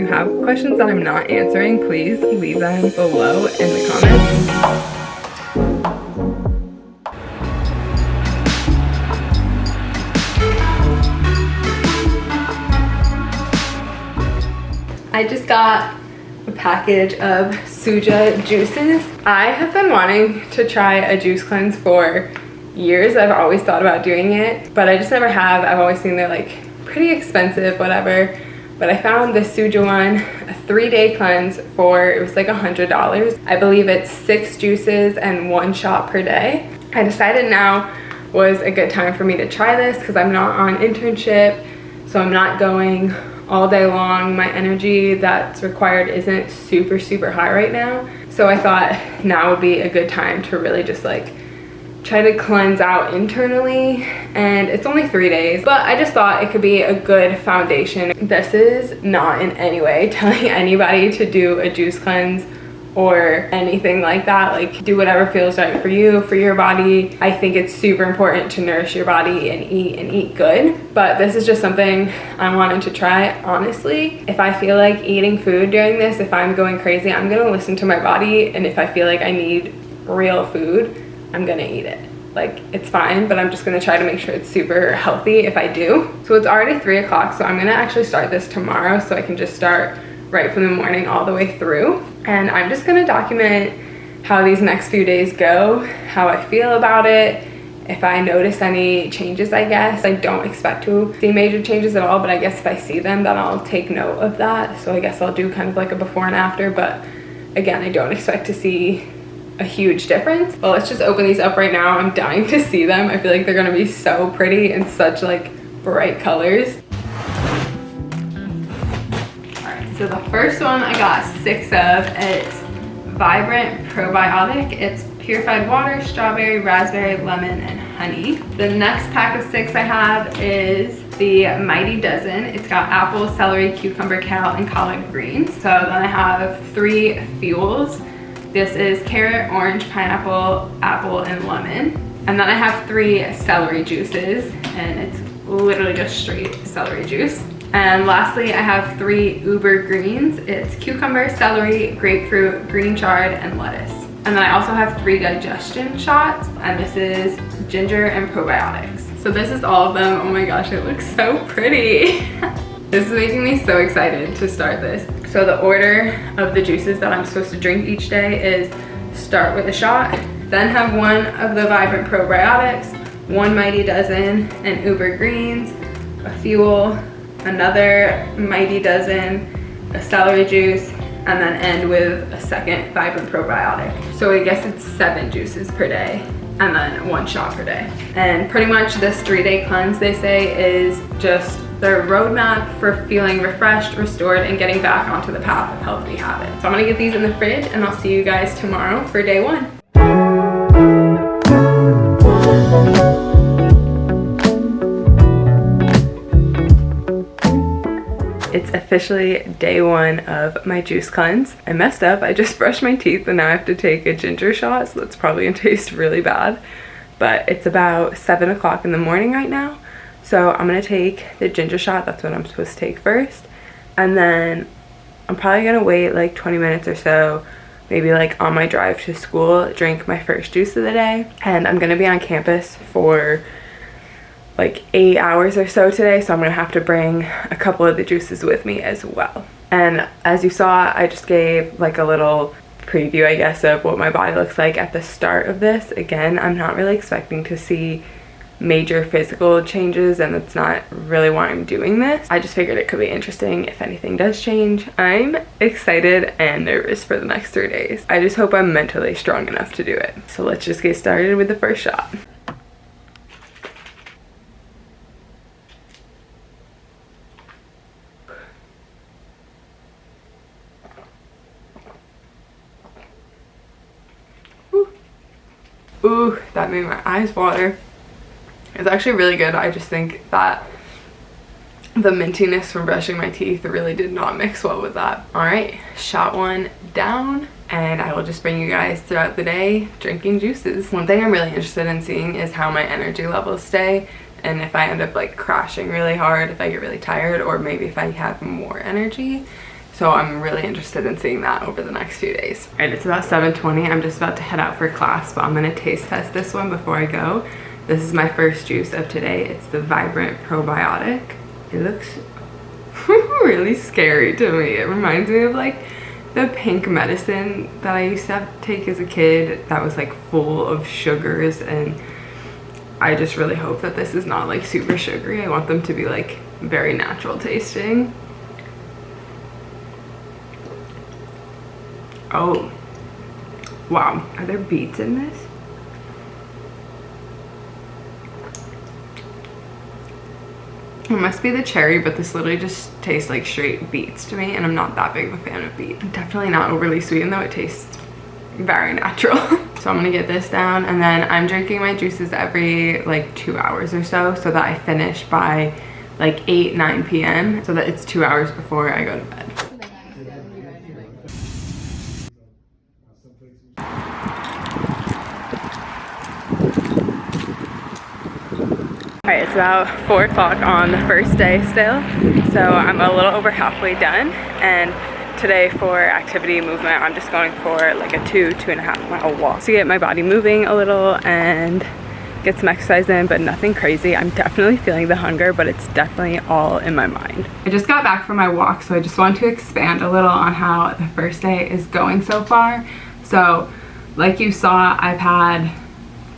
you have questions that I'm not answering, please leave them below in the comments. I just got a package of Suja juices. I have been wanting to try a juice cleanse for years. I've always thought about doing it, but I just never have. I've always seen they're like pretty expensive, whatever. But I found the Suja one, a 3-day cleanse for, it was like $100. I believe it's 6 juices and 1 shot per day. I decided now was a good time for me to try this because I'm not on internship, so I'm not going all day long. My energy that's required isn't super high right now. So I thought now would be a good time to really just like try to cleanse out internally, and it's only 3 days, but I just thought it could be a good foundation. This is not in any way telling anybody to do a juice cleanse or anything like that. Like, do whatever feels right for you, for your body. I think it's super important to nourish your body and eat good, but this is just something I wanted to try. Honestly, if I feel like eating food during this, if I'm going crazy, I'm gonna listen to my body, and if I feel like I need real food, I'm gonna eat it. Like, it's fine, but I'm just gonna try to make sure it's super healthy if I do. So it's already 3 o'clock, so I'm gonna actually start this tomorrow so I can just start right from the morning all the way through. And I'm just gonna document how these next few days go, how I feel about it, if I notice any changes, I guess. I don't expect to see major changes at all, but I guess if I see them, then I'll take note of that. So I guess I'll do kind of like a before and after, but again, I don't expect to see a huge difference. Well, let's just open these up right now. I'm dying to see them. I feel like they're gonna be so pretty in such like bright colors. So the first one I got 6 of, it's Vibrant Probiotic. It's purified water, strawberry, raspberry, lemon, and honey. The next pack of 6 I have is the Mighty Dozen. It's got apple, celery, cucumber, kale, and collard greens. So then I have 3 fuels. This is carrot, orange, pineapple, apple, and lemon. And then I have 3 celery juices, and it's literally just straight celery juice. And lastly, I have 3 Uber greens. It's cucumber, celery, grapefruit, green chard, and lettuce. And then I also have 3 digestion shots, and this is ginger and probiotics. So this is all of them. Oh my gosh, it looks so pretty. This is making me so excited to start this. So the order of the juices that I'm supposed to drink each day is start with a shot, then have 1 of the Vibrant Probiotics, 1 Mighty Dozen, and Uber greens, a fuel, another Mighty Dozen, a celery juice, and then end with a second Vibrant Probiotic. So I guess it's 7 juices per day and then 1 shot per day. And pretty much this 3-day cleanse, they say, is just their roadmap for feeling refreshed, restored, and getting back onto the path of healthy habits. So I'm gonna get these in the fridge, and I'll see you guys tomorrow for day 1. It's officially day 1 of my juice cleanse. I messed up. I just brushed my teeth and now I have to take a ginger shot, so that's probably gonna taste really bad. But it's about 7 o'clock in the morning right now. So I'm gonna take the ginger shot. That's what I'm supposed to take first. And then I'm probably gonna wait like 20 minutes or so, maybe like on my drive to school, drink my first juice of the day. And I'm gonna be on campus for like 8 hours or so today, so I'm gonna have to bring a couple of the juices with me as well. And as you saw, I just gave like a little preview, I guess, of what my body looks like at the start of this. Again, I'm not really expecting to see major physical changes, and that's not really why I'm doing this. I just figured it could be interesting if anything does change. I'm excited and nervous for the next 3 days. I just hope I'm mentally strong enough to do it. So let's just get started with the first shot. Ooh, that made my eyes water. It's actually really good. I just think that the mintiness from brushing my teeth really did not mix well with that. All right, shot 1 down, and I will just bring you guys throughout the day drinking juices. One thing I'm really interested in seeing is how my energy levels stay, and if I end up like crashing really hard, if I get really tired, or maybe if I have more energy. So I'm really interested in seeing that over the next few days. All right, it's about 7:20. I'm just about to head out for class, but I'm gonna taste test this one before I go. This is my first juice of today. It's the Vibrant Probiotic. It looks really scary to me. It reminds me of like the pink medicine that I used to have to take as a kid that was like full of sugars, and I just really hope that this is not like super sugary. I want them to be like very natural tasting. Oh, wow. Are there beets in this? It must be the cherry, but this literally just tastes like straight beets to me, and I'm not that big of a fan of beet. Definitely not overly sweet, though it tastes very natural. So I'm gonna get this down, and then I'm drinking my juices every like 2 hours or so that I finish by like 8-9 p.m. so that it's 2 hours before I go to bed. All right, it's about 4 o'clock on the first day still, so I'm a little over halfway done, and today for activity movement, I'm just going for like a 2.5 mile walk to get my body moving a little and get some exercise in, but nothing crazy. I'm definitely feeling the hunger, but it's definitely all in my mind. I just got back from my walk, so I just want to expand a little on how the first day is going so far. So like you saw, I've had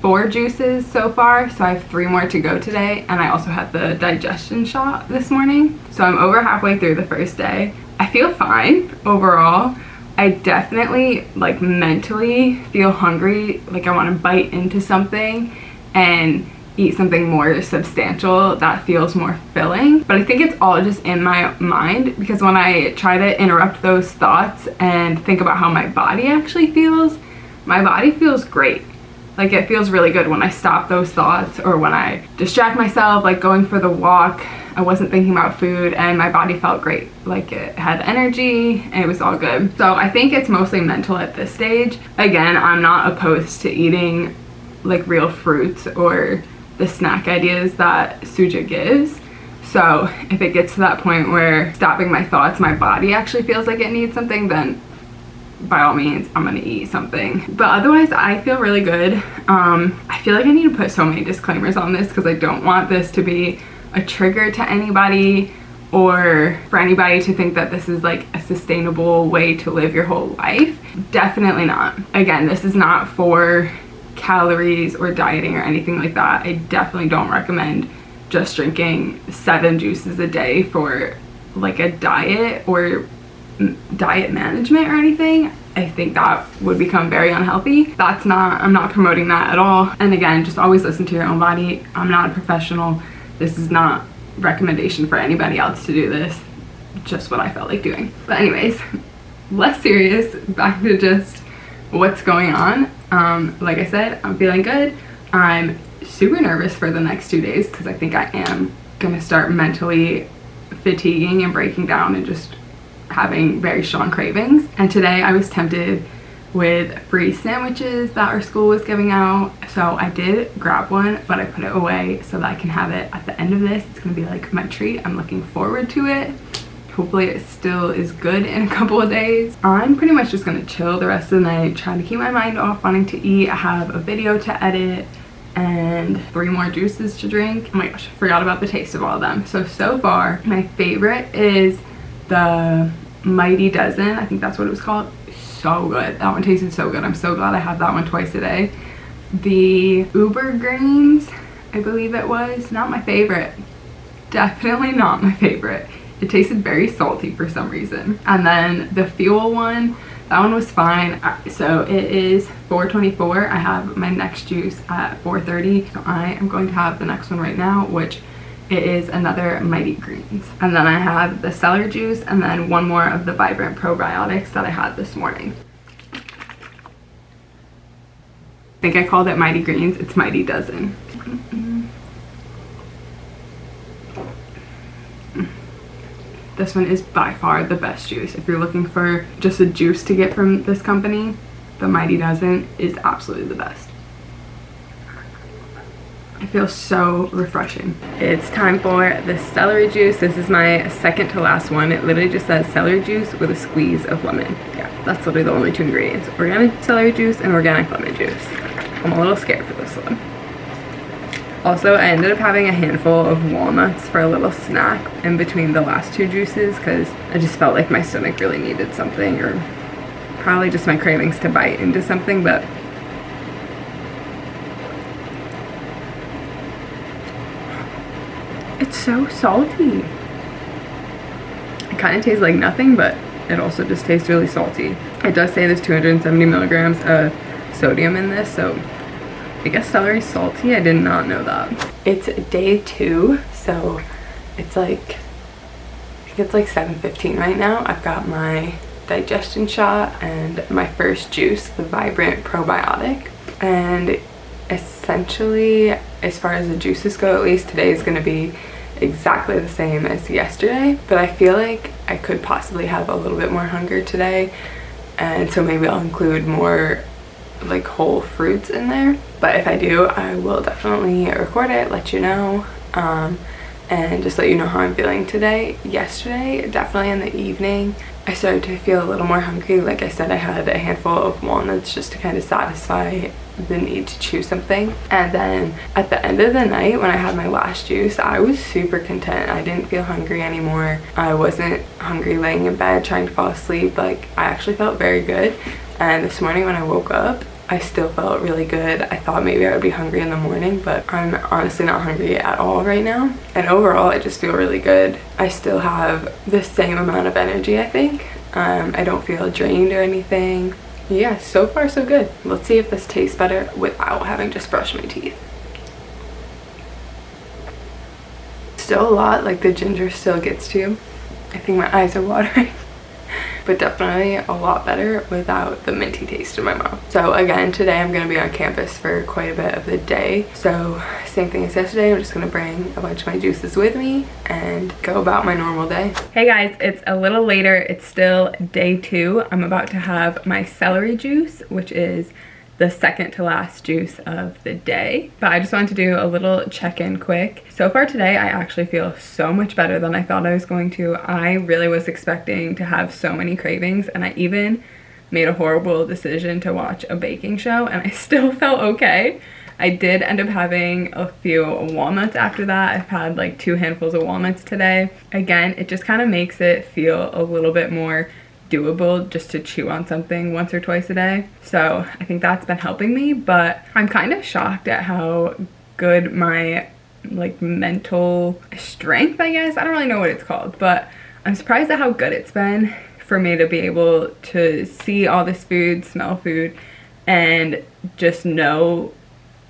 4 juices so far, so I have 3 more to go today, and I also had the digestion shot this morning. So I'm over halfway through the first day. I feel fine overall. I definitely like mentally feel hungry, like I want to bite into something and eat something more substantial that feels more filling. But I think it's all just in my mind, because when I try to interrupt those thoughts and think about how my body actually feels, my body feels great. Like it feels really good when I stop those thoughts, or when I distract myself, like going for the walk, I wasn't thinking about food and my body felt great. Like it had energy and it was all good. So I think it's mostly mental at this stage. Again, I'm not opposed to eating like real fruits or the snack ideas that Suja gives. So if it gets to that point where stopping my thoughts, my body actually feels like it needs something, then by all means I'm gonna eat something. But otherwise I feel really good. I feel like I need to put so many disclaimers on this, because I don't want this to be a trigger to anybody, or for anybody to think that this is like a sustainable way to live your whole life. Definitely not. Again, this is not for calories or dieting or anything like that. I definitely don't recommend just drinking 7 juices a day for like a diet or diet management or anything. I think that would become very unhealthy. I'm not promoting that at all. And again, just always listen to your own body. I'm not a professional. This is not recommendation for anybody else to do this. Just what I felt like doing. But anyways, less serious, back to just what's going on. Like I said, I'm feeling good. I'm super nervous for the next 2 days, because I think I am gonna start mentally fatiguing and breaking down and just having very strong cravings. And today I was tempted with free sandwiches that our school was giving out, so I did grab one, but I put it away so that I can have it at the end of this. It's gonna be like my treat. I'm looking forward to it. Hopefully it still is good in a couple of days. I'm pretty much just gonna chill the rest of the night, trying to keep my mind off wanting to eat. I have a video to edit and 3 more juices to drink. Oh my gosh, I forgot about the taste of all of them. So far my favorite is the Mighty Dozen. I think that's what it was called. So good. That one tasted so good. I'm so glad I have that one twice a day. The Uber Greens, I believe it was, not my favorite. Definitely not my favorite. It tasted very salty for some reason. And then the Fuel one, that one was fine. So it is 4:24. I have my next juice at 4:30. So I am going to have the next one right now, which it is another Mighty Greens. And then I have the celery juice, and then 1 more of the Vibrant Probiotics that I had this morning. I think I called it Mighty Greens. It's Mighty Dozen. This one is by far the best juice. If you're looking for just a juice to get from this company, the Mighty Dozen is absolutely the best. It feels so refreshing. It's time for the celery juice. This is my second to last one. It literally just says celery juice with a squeeze of lemon. Yeah, that's literally the only 2 ingredients. Organic celery juice and organic lemon juice. I'm a little scared for this one. Also, I ended up having a handful of walnuts for a little snack in between the last 2 juices because I just felt like my stomach really needed something, or probably just my cravings to bite into something, but it's so salty. It kind of tastes like nothing, but it also just tastes really salty. It does say there's 270 milligrams of sodium in this, so I guess celery's salty. I did not know that. It's day 2, so it's like, I think it's like 7:15 right now. I've got my digestion shot and my first juice, the Vibrant Probiotic. And essentially, as far as the juices go, at least today is gonna be exactly the same as yesterday, but I feel like I could possibly have a little bit more hunger today, and so maybe I'll include more like whole fruits in there. But if I do, I will definitely record it, let you know, and just let you know how I'm feeling today. Yesterday, definitely in the evening, I started to feel a little more hungry. Like I said, I had a handful of walnuts just to kind of satisfy the need to chew something. And then at the end of the night, when I had my last juice, I was super content. I didn't feel hungry anymore. I wasn't hungry laying in bed trying to fall asleep. Like, I actually felt very good. And this morning when I woke up, I still felt really good. I thought maybe I would be hungry in the morning, but I'm honestly not hungry at all right now. And overall, I just feel really good. I still have the same amount of energy, I think. I don't feel drained or anything. Yeah, so far so good. Let's see if this tastes better without having just brushed my teeth. Still a lot, like the ginger still gets to you. I think my eyes are watering. But definitely a lot better without the minty taste in my mouth. So again, today I'm gonna be on campus for quite a bit of the day. So same thing as yesterday, I'm just gonna bring a bunch of my juices with me and go about my normal day. Hey guys, it's a little later. It's still day 2. I'm about to have my celery juice, which is the second to last juice of the day. But I just wanted to do a little check-in quick. So far today, I actually feel so much better than I thought I was going to. I really was expecting to have so many cravings, and I even made a horrible decision to watch a baking show, and I still felt okay. I did end up having a few walnuts after that. I've had like 2 handfuls of walnuts today. Again, it just kind of makes it feel a little bit more doable just to chew on something once or twice a day. So I think that's been helping me, but I'm kind of shocked at how good my like mental strength, I guess, I don't really know what it's called, but I'm surprised at how good it's been for me to be able to see all this food, smell food, and just know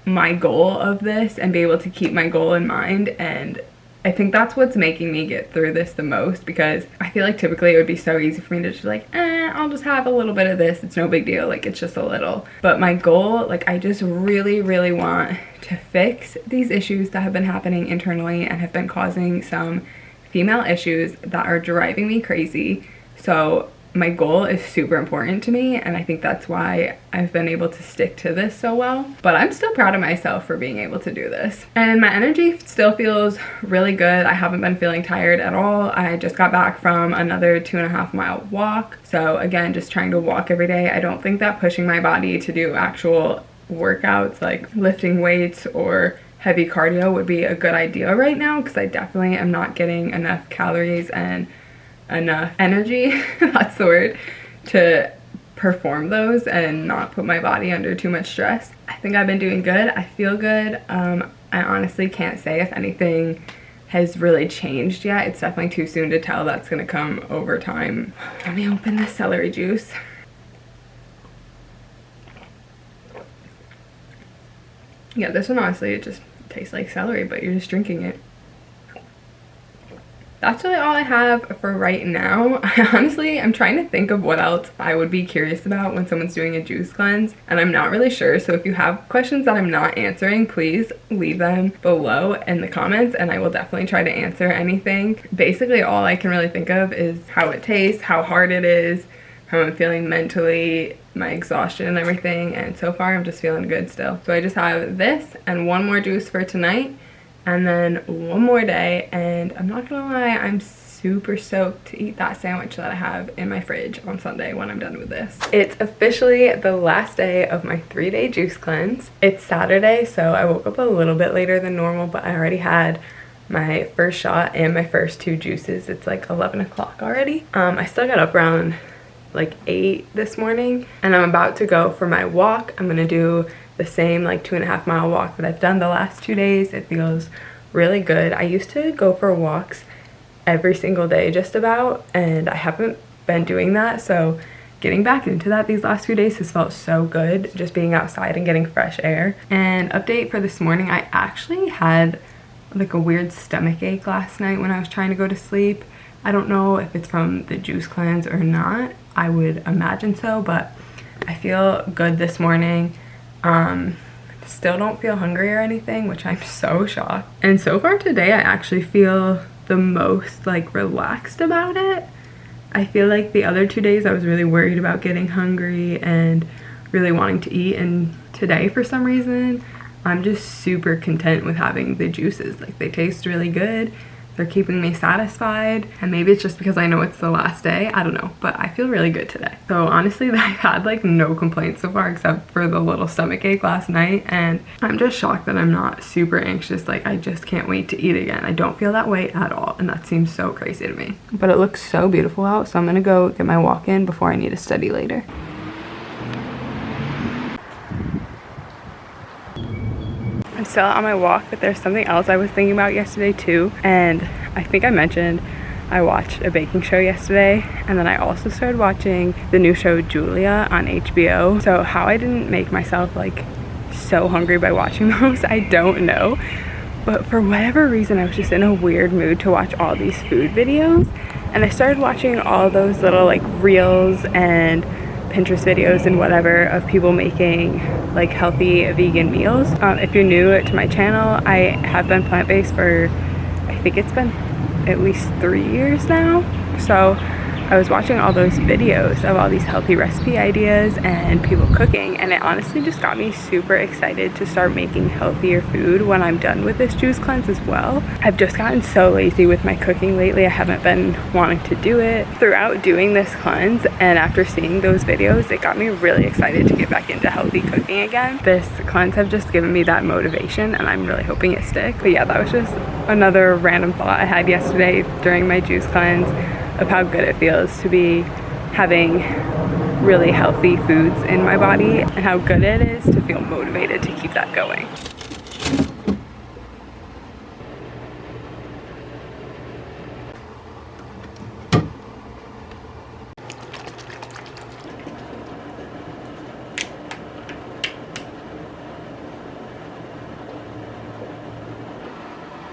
my goal of this and be able to keep my goal in mind. And I think that's what's making me get through this the most, because I feel like typically it would be so easy for me to just be like, I'll just have a little bit of this. It's no big deal. Like, it's just a little. But my goal, like, I just really, really want to fix these issues that have been happening internally and have been causing some female issues that are driving me crazy. So my goal is super important to me, and I think that's why I've been able to stick to this so well. But I'm still proud of myself for being able to do this. And my energy still feels really good. I haven't been feeling tired at all. I just got back from another 2.5 mile walk. So again, just trying to walk every day. I don't think that pushing my body to do actual workouts like lifting weights or heavy cardio would be a good idea right now, because I definitely am not getting enough calories and enough energy, that's the word, to perform those and not put my body under too much stress. I think I've been doing good. I feel good. I honestly can't say if anything has really changed yet. It's definitely too soon to tell. That's gonna come over time. Let me open the celery juice. Yeah, this one honestly, it just tastes like celery, but you're just drinking it. That's really all I have for right now. I'm trying to think of what else I would be curious about when someone's doing a juice cleanse, and I'm not really sure. So if you have questions that I'm not answering, please leave them below in the comments and I will definitely try to answer anything. Basically, all I can really think of is how it tastes, how hard it is, how I'm feeling mentally, my exhaustion and everything, and so far I'm just feeling good still. So I just have this and one more juice for tonight, and then one more day, and I'm not gonna lie, I'm super stoked to eat that sandwich that I have in my fridge on Sunday when I'm done with this. It's officially the last day of my 3-day juice cleanse. It's Saturday, so I woke up a little bit later than normal, but I already had my first shot and my first 2 juices. It's like 11 o'clock already. I still got up around like 8 this morning, and I'm about to go for my walk. I'm gonna do the same like 2.5-mile walk that I've done the last 2 days. It feels really good. I used to go for walks every single day just about, and I haven't been doing that, so getting back into that these last few days has felt so good, just being outside and getting fresh air. And update for this morning, I actually had like a weird stomach ache last night when I was trying to go to sleep. I don't know if it's from the juice cleanse or not. I would imagine so, but I feel good this morning. Still don't feel hungry or anything, which I'm so shocked. And so far today, I actually feel the most like relaxed about it. I feel like the other 2 days I was really worried about getting hungry and really wanting to eat, and today for some reason I'm just super content with having the juices. Like, they taste really good, they're keeping me satisfied, and maybe it's just because I know it's the last day, I don't know, but I feel really good today. So honestly, I've had like no complaints so far except for the little stomach ache last night, and I'm just shocked that I'm not super anxious. Like, I just can't wait to eat again. I don't feel that way at all, and that seems so crazy to me. But it looks so beautiful out, so I'm gonna go get my walk in before I need to study later. I'm still on my walk, but there's something else I was thinking about yesterday too, and I think I mentioned I watched a baking show yesterday, and then I also started watching the new show Julia on HBO. So how I didn't make myself like so hungry by watching those, I don't know, but for whatever reason I was just in a weird mood to watch all these food videos, and I started watching all those little like reels and Pinterest videos and whatever of people making like healthy vegan meals. If you're new to my channel, I have been plant-based for, I think it's been at least 3 years now. So I was watching all those videos of all these healthy recipe ideas and people cooking, and it honestly just got me super excited to start making healthier food when I'm done with this juice cleanse as well. I've just gotten so lazy with my cooking lately. I haven't been wanting to do it. Throughout doing this cleanse and after seeing those videos, it got me really excited to get back into healthy cooking again. This cleanse have just given me that motivation, and I'm really hoping it sticks. But yeah, that was just another random thought I had yesterday during my juice cleanse of how good it feels to be having really healthy foods in my body, and how good it is to feel motivated to keep that going.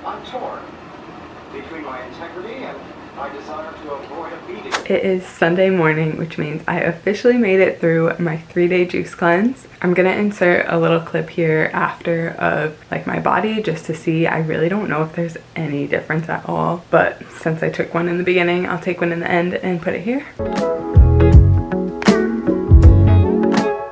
I'm torn between my integrity and my desire to avoid a beating. It is Sunday morning, which means I officially made it through my 3-day juice cleanse. I'm gonna insert a little clip here after of like my body just to see. I really don't know if there's any difference at all, but since I took one in the beginning, I'll take one in the end and put it here.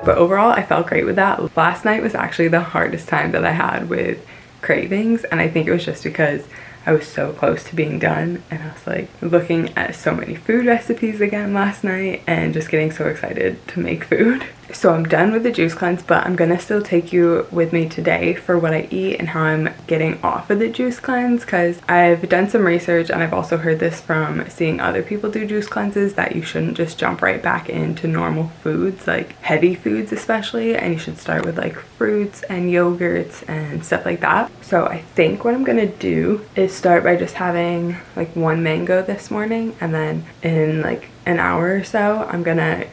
But overall, I felt great with that. Last night was actually the hardest time that I had with cravings, and I think it was just because I was so close to being done, and I was like looking at so many food recipes again last night and just getting so excited to make food. So I'm done with the juice cleanse, but I'm gonna still take you with me today for what I eat and how I'm getting off of the juice cleanse, because I've done some research and I've also heard this from seeing other people do juice cleanses, that you shouldn't just jump right back into normal foods, like heavy foods especially, and you should start with like fruits and yogurts and stuff like that. So I think what I'm gonna do is start by just having like 1 mango this morning, and then in like an hour or so I'm gonna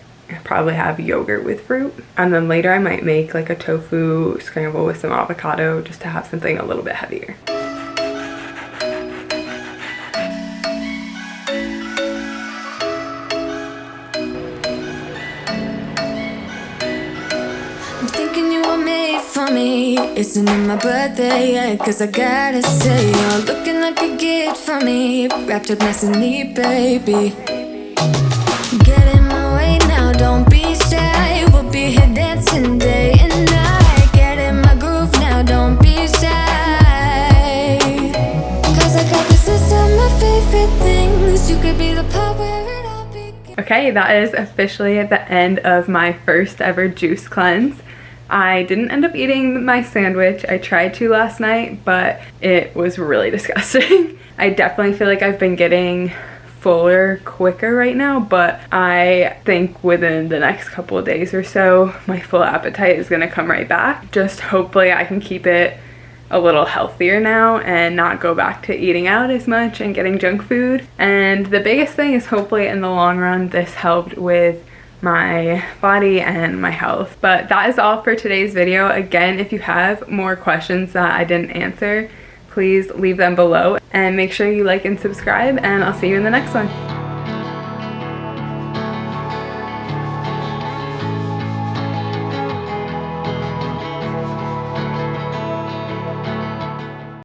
probably have yogurt with fruit, and then later I might make like a tofu scramble with some avocado just to have something a little bit heavier. I'm thinking you were made for me. Isn't it my birthday yet? Cause I gotta say, you're looking like a gift for me, wrapped up nice and neat, baby. Get in my way now, don't be shy. favorite things. You could be the part where it all begins. Okay, that is officially the end of my first ever juice cleanse. I didn't end up eating my sandwich. I tried to last night, but it was really disgusting. I definitely feel like I've been getting fuller quicker right now, but I think within the next couple of days or so, my full appetite is gonna come right back. Just hopefully I can keep it a little healthier now and not go back to eating out as much and getting junk food. And the biggest thing is hopefully in the long run, this helped with my body and my health. But that is all for today's video. Again, if you have more questions that I didn't answer, please leave them below and make sure you like and subscribe, and I'll see you in the next one.